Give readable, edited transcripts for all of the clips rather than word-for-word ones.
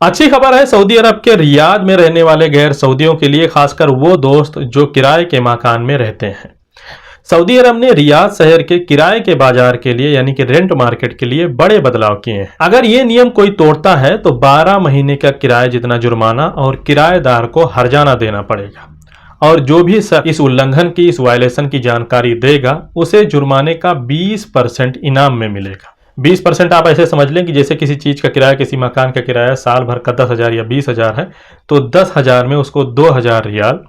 अच्छी खबर है सऊदी अरब के रियाद में रहने वाले गैर सऊदियों के लिए, खासकर वो दोस्त जो किराए के मकान में रहते हैं। सऊदी अरब ने रियाद शहर के किराए के बाजार के लिए यानी कि रेंट मार्केट के लिए बड़े बदलाव किए हैं। अगर ये नियम कोई तोड़ता है तो 12 महीने का किराए जितना जुर्माना और किराएदार को हर्जाना देना पड़ेगा, और जो भी इस उल्लंघन की, इस वायलेशन की जानकारी देगा उसे जुर्माने का 20% इनाम में मिलेगा। 20% आप ऐसे समझ लें कि जैसे किसी चीज का किराया, किसी मकान का किराया साल भर का 10,000 या 20,000 है, तो 10,000 में उसको 2,000 रियाल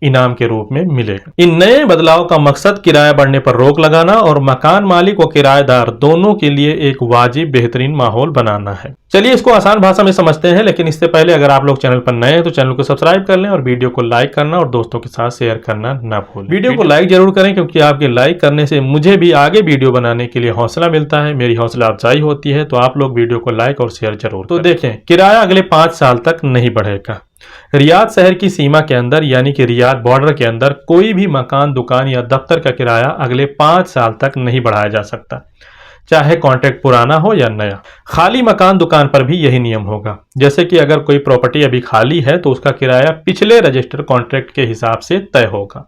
इनाम के रूप में मिलेगा। इन नए बदलाव का मकसद किराया बढ़ने पर रोक लगाना और मकान मालिक और किराएदार दोनों के लिए एक वाजिब बेहतरीन माहौल बनाना है। चलिए इसको आसान भाषा में समझते हैं, लेकिन इससे पहले अगर आप लोग चैनल पर नए हैं तो चैनल को सब्सक्राइब कर लें और वीडियो को लाइक करना और दोस्तों के साथ शेयर करना ना भूलें। वीडियो को लाइक जरूर करें, क्योंकि आपके लाइक करने से मुझे भी आगे वीडियो बनाने के लिए हौसला मिलता है, मेरी हौसला अफजाई होती है। तो आप लोग वीडियो को लाइक और शेयर जरूर। तो देखें, किराया अगले 5 साल तक नहीं बढ़ेगा। रियाद शहर की सीमा के अंदर यानी कि रियाद बॉर्डर के अंदर कोई भी मकान, दुकान या दफ्तर का किराया अगले 5 साल तक नहीं बढ़ाया जा सकता, चाहे कॉन्ट्रैक्ट पुराना हो या नया। खाली मकान, दुकान पर भी यही नियम होगा। जैसे कि अगर कोई प्रॉपर्टी अभी खाली है तो उसका किराया पिछले रजिस्टर कॉन्ट्रैक्ट के हिसाब से तय होगा।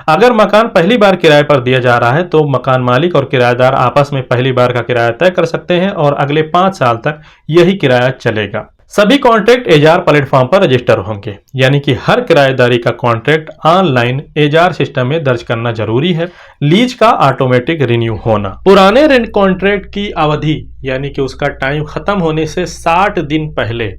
अगर मकान पहली बार किराए पर दिया जा रहा है तो मकान मालिक और किराएदार आपस में पहली बार का किराया तय कर सकते हैं और अगले 5 साल तक यही किराया चलेगा। सभी कॉन्ट्रैक्ट एजार प्लेटफॉर्म पर रजिस्टर होंगे, यानी कि हर किराएदारी का कॉन्ट्रैक्ट ऑनलाइन एजार सिस्टम में दर्ज करना जरूरी है। लीज का ऑटोमेटिक रिन्यू होना। पुराने रेंट कॉन्ट्रैक्ट की अवधि यानी कि उसका टाइम खत्म होने से 60 दिन पहले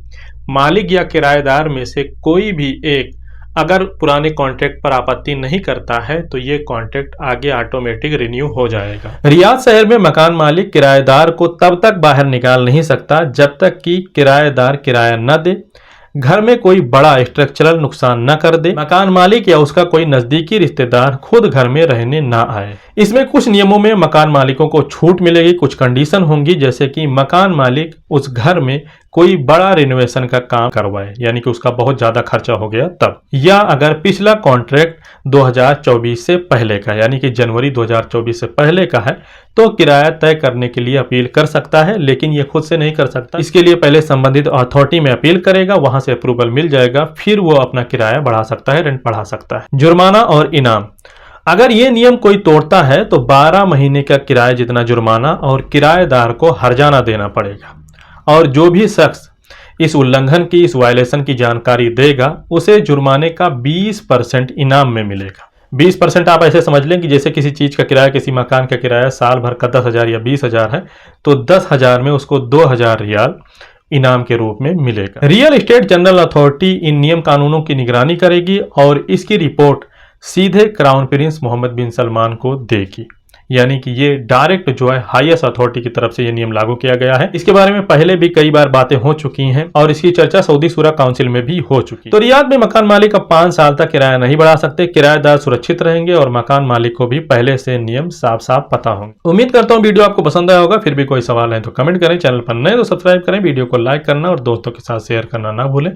मालिक या किराएदार में से कोई भी एक अगर पुराने कॉन्ट्रैक्ट पर आपत्ति नहीं करता है तो ये कॉन्ट्रैक्ट आगे ऑटोमेटिक रिन्यू हो जाएगा। रियाद शहर में मकान मालिक किराएदार को तब तक बाहर निकाल नहीं सकता जब तक कि किराएदार किराया न दे, घर में कोई बड़ा स्ट्रक्चरल नुकसान न कर दे, मकान मालिक या उसका कोई नजदीकी रिश्तेदार खुद घर में रहने ना आए। इसमें कुछ नियमों में मकान मालिकों को छूट मिलेगी, कुछ कंडीशन होंगी, जैसे कि मकान मालिक उस घर में कोई बड़ा रिनोवेशन का काम करवाए, यानी कि उसका बहुत ज्यादा खर्चा हो गया तब, या अगर पिछला कॉन्ट्रैक्ट 2024 से पहले का यानी कि जनवरी 2024 से पहले का है तो किराया तय करने के लिए अपील कर सकता है, लेकिन ये खुद से नहीं कर सकता। इसके लिए पहले संबंधित अथॉरिटी में अपील करेगा, वहां से अप्रूवल मिल जाएगा, फिर वो अपना किराया बढ़ा सकता है, रेंट बढ़ा सकता है। जुर्माना और इनाम। अगर ये नियम कोई तोड़ता है तो 12 महीने का किराया जितना जुर्माना और किराएदार को हर्जाना देना पड़ेगा, और जो भी शख्स इस उल्लंघन की, इस वायलेशन की जानकारी देगा उसे जुर्माने का 20% इनाम में मिलेगा। 20% आप ऐसे समझ लें कि जैसे किसी चीज का किराया, किसी मकान का किराया साल भर का 10,000 या 20,000 है, तो 10,000 में उसको 2,000 रियाल इनाम के रूप में मिलेगा। Real estate general authority in नियम कानूनों की निगरानी करेगी और इसकी रिपोर्ट सीधे क्राउन प्रिंस मोहम्मद बिन सलमान को देगी, यानी कि ये डायरेक्ट जो है हाईएस्ट अथॉरिटी की तरफ से ये नियम लागू किया गया है। इसके बारे में पहले भी कई बार बातें हो चुकी हैं और इसकी चर्चा सऊदी शूरा काउंसिल में भी हो चुकी है। तो रियाद में मकान मालिक अब 5 साल तक किराया नहीं बढ़ा सकते, किराएदार सुरक्षित रहेंगे और मकान मालिक को भी पहले से नियम साफ साफ पता होंगे। उम्मीद करता हूँ वीडियो आपको पसंद आया होगा। फिर भी कोई सवाल है तो कमेंट करें, चैनल पर नए तो सब्सक्राइब करें, वीडियो को लाइक करना और दोस्तों के साथ शेयर करना ना भूलें।